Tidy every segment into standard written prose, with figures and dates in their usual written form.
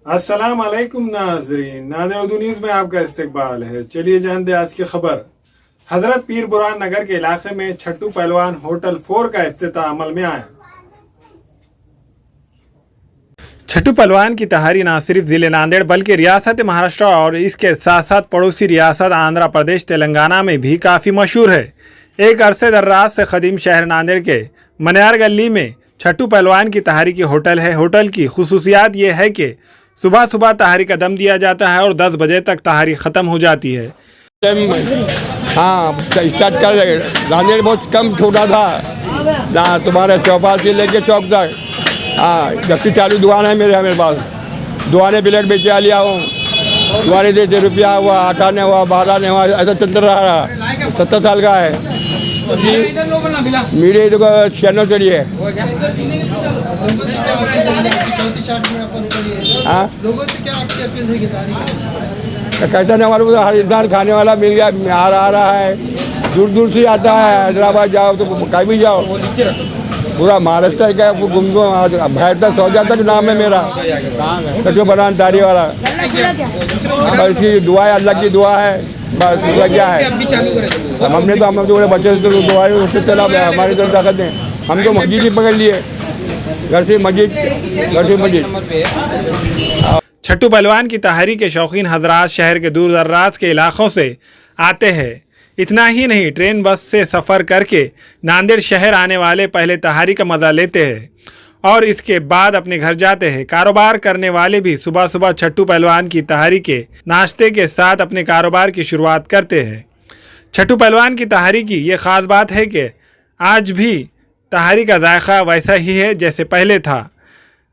अस्सलाम वालेकुम नाजरीन, नादिर उर्दू न्यूज़ में आपका इस्तकबाल है। चलिए जानते आज की खबर। हजरत पीर बुरहान नगर के इलाके में छट्टू पहलवान होटल 4 का इफ्तिताह अमल में आया। छट्टू पहलवान की तहारी न सिर्फ जिले नांदेड़ बल्कि रियासत महाराष्ट्र और इसके साथ साथ पड़ोसी रियासत आंध्र प्रदेश तेलंगाना में भी काफ़ी मशहूर है। एक अरसे दर्राज से कदीम शहर नांदेड़ के मनियार गली में छट्टू पहलवान की तहारी की होटल है। होटल की खुसूसियात ये है कि सुबह सुबह तहारी का दम दिया जाता है और 10 बजे तक तहारी ख़त्म हो जाती है। हाँ, स्टार्ट कर रहे। नांदेड़ बहुत कम छोटा था ना, तुम्हारे चौपाल से लेके चौक तक। हाँ, जब से चालू दुकान है मेरे पास। दुकानें प्लेट बेचे लिया हूँ, दुकानें देते रुपया हुआ, 8 ने हुआ, 12 ने हुआ, ऐसा चलता रहा। 70 साल का है। मेरे तो 96 चढ़ी है। हाँ, लोगों से क्या आपकी अपील रहेगी? कैसा नहीं, हमारे हर इंसान खाने वाला मिल गया। आ रहा है, दूर दूर से आता है। हैदराबाद जाओ तो कहीं भी जाओ, पूरा महाराष्ट्र का घूमो। भैर तक सौजा तक नाम है मेरा, छट्टू पहलवान तारी वाला। बस ये दुआ है, अल्लाह की दुआ है, बस दूसरा क्या है। हमने तो हम जो बच्चे से दुआ है उससे चला, हमारी तो ताकत है। हम तो मस्जिद ही पकड़ लिए, घर से मस्जिद, घर से मस्जिद। छट्टू पहलवान की तहारी के शौकीन हजरात शहर के दूर दराज के इलाकों से आते हैं। इतना ही नहीं, ट्रेन बस से सफ़र करके नांदेड़ शहर आने वाले पहले तहारी का मज़ा लेते हैं और इसके बाद अपने घर जाते हैं। कारोबार करने वाले भी सुबह सुबह छट्टू पहलवान की तहारी के नाश्ते के साथ अपने कारोबार की शुरुआत करते हैं। छट्टू पहलवान की तहारी की ये ख़ास बात है कि आज भी तहारी का जायका वैसा ही है जैसे पहले था।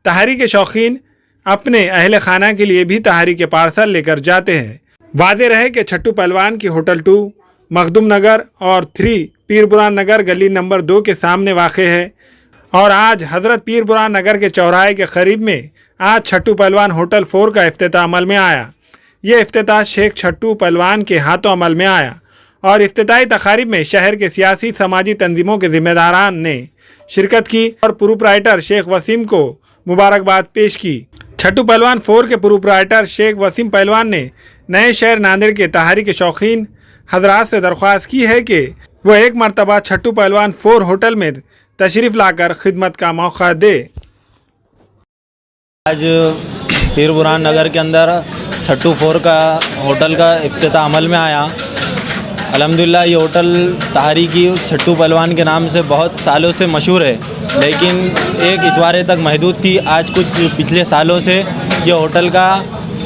तहारी के शौकीन अपने अहल खाना के लिए भी तहारी के पार्सल लेकर जाते हैं। वादे रहे कि छट्टू पहलवान की होटल 2 मखदूम नगर और 3 पीर बुरहान नगर गली नंबर 2 के सामने वाक़े है और आज हज़रत पीर बुरहान नगर के चौराहे के करीब में आज छट्टू पहलवान होटल 4 का इफ्तिताह अमल में आया। ये इफ्तिताह शेख छट्टू पहलवान के हाथों अमल में आया और इफ्तिताही तकारीब में शहर के सियासी समाजी तंजीमों के ज़िम्मेदारान ने शिरकत की और प्रोप्राइटर शेख वसीम को मुबारकबाद पेश की। छट्टू पहलवान 4 के प्रोप्राइटर शेख वसीम पहलवान ने नए शहर नांदेड़ के तहारी के शौकीन हजरात से दरख्वास्त की है कि वह एक मरतबा छट्टू पहलवान 4 होटल में तशरीफ़ लाकर खिदमत का मौका दे। आज पीर बुरहान नगर के अंदर छट्टू 4 का होटल का इफ्तिताह अमल में आया। अल्हम्दुलिल्लाह ये होटल तहारी की छट्टू पहलवान के नाम से बहुत सालों से मशहूर है, लेकिन एक इतवारे तक महदूद थी। आज कुछ पिछले सालों से ये होटल का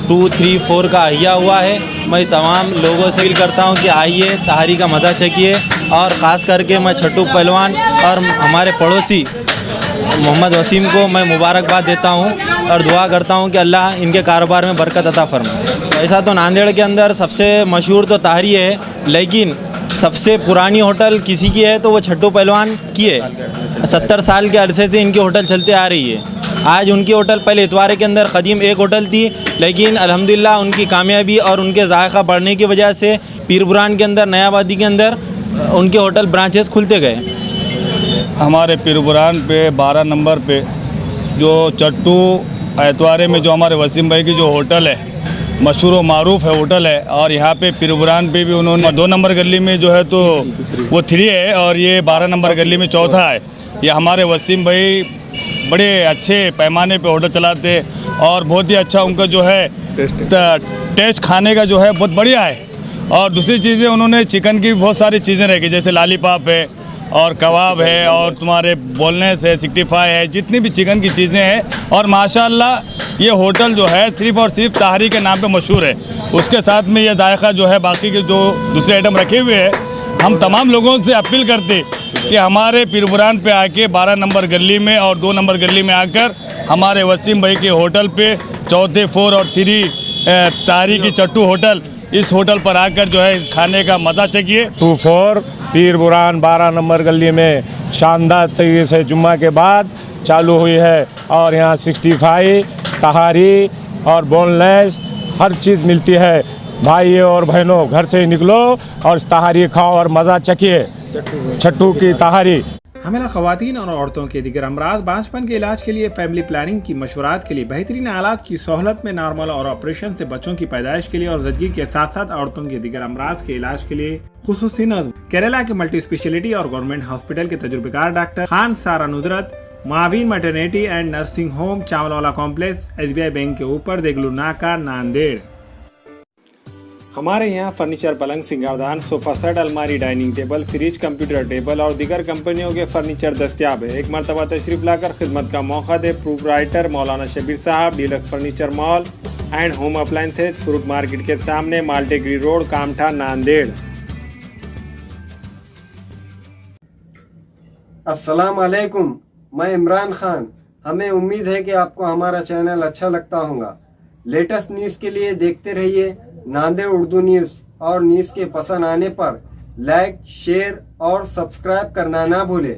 2, 3, 4 का अहिया हुआ है। मैं तमाम लोगों से अपील करता हूँ कि आइए, तहारी का मज़ा चखिए और ख़ास करके मैं छट्टू पहलवान और हमारे पड़ोसी मोहम्मद वसीम को मैं मुबारकबाद देता हूँ और दुआ करता हूँ कि अल्लाह इनके कारोबार में बरकत अता फरमाए। ऐसा तो नांदेड़ के अंदर सबसे मशहूर तो तहारी है, लेकिन सबसे पुरानी होटल किसी की है तो वो छट्टू पहलवान की है। 70 साल के अरसे से इनकी होटल चलते आ रही है। आज उनकी होटल पहले इतवारे के अंदर क़दीम एक होटल थी, लेकिन अल्हम्दुलिल्लाह उनकी कामयाबी और उनके जायका बढ़ने की वजह से पीर बुरहान के अंदर नयाबादी के अंदर उनके होटल ब्रांचेस खुलते गए। हमारे पीर बुरहान पे 12 नंबर पे जो छट्टू एतवारे में जो हमारे वसीम भाई की जो होटल है, मशहूर व मारूफ है होटल है। और यहाँ पे पीर बुरहान पे भी उन्होंने 2 नंबर गली में जो है तो वो 3 है और ये 12 नंबर गली में चौथा है। ये हमारे वसीम भाई बड़े अच्छे पैमाने पे होटल चलाते और बहुत ही अच्छा उनका जो है टेस्ट खाने का जो है बहुत बढ़िया है। और दूसरी चीज़ें उन्होंने चिकन की बहुत सारी चीज़ें रखी, जैसे लालीपॉप है और कबाब है और तुम्हारे बोलनेस है, 65 है, जितनी भी चिकन की चीज़ें हैं। और माशाल्लाह ये होटल जो है सिर्फ़ और सिर्फ तहारी के नाम पे मशहूर है। उसके साथ में ये जायका जो है बाकी के जो दूसरे आइटम रखे हुए हैं, हम तमाम लोगों से अपील करते कि हमारे पीर बुरहान पे आके 12 नंबर गली में और 2 नंबर गली में आकर हमारे वसीम भाई के होटल पे चौथे 4 और 3 तहारी की छट्टू होटल, इस होटल पर आकर जो है इस खाने का मज़ा चखिए। 2-4 पीर बुरहान 12 नंबर गली में शानदार तरीके से जुम्मा के बाद चालू हुई है और यहाँ 65 तहारी और बोनलेस हर चीज़ मिलती है। भाइयों और बहनों, घर से निकलो और तहारी खाओ और मज़ा चखिए। छट्टू की तहारी। हमेला ख़वातीन और औरतों के दिगर अमराज बांझपन के इलाज के लिए फैमिली प्लानिंग की मशवरात के लिए बेहतरीन आलात की सहूलत में नॉर्मल और ऑपरेशन से बच्चों की पैदाइश के लिए और ज़चगी के साथ साथ औरतों के दिगर अमराज के इलाज के लिए खुसूसी नज़्म केरला के मल्टी स्पेशलिटी और गवर्नमेंट हॉस्पिटल के तजुर्बेकार doctor Khan Sara Nuzrat Mavin maternity and nursing home Chawalwala complex SBI bank के ऊपर देगलू नाका नांदेड़। हमारे यहाँ फर्नीचर पलंग सिंगारदान सोफा सेट अलमारी dining table fridge computer table और दीगर कंपनियों के फर्नीचर दस्तियाब है। एक मरतबा तशरीफ लाकर खिदमत का मौका दे। प्रोपराइटर मौलाना शबीर साहब, deluxe furniture mall and home appliances, fruit market के सामने, माल्टेगरी रोड, कामठा, नांदेड़। अस्सलाम वालेकुम, मैं इमरान खान। हमें उम्मीद है कि आपको हमारा चैनल अच्छा लगता होगा। लेटेस्ट न्यूज़ के लिए देखते रहिए नांदेड़ उर्दू न्यूज़ और न्यूज़ के पसंद आने पर लाइक, शेयर और सब्सक्राइब करना ना भूलें।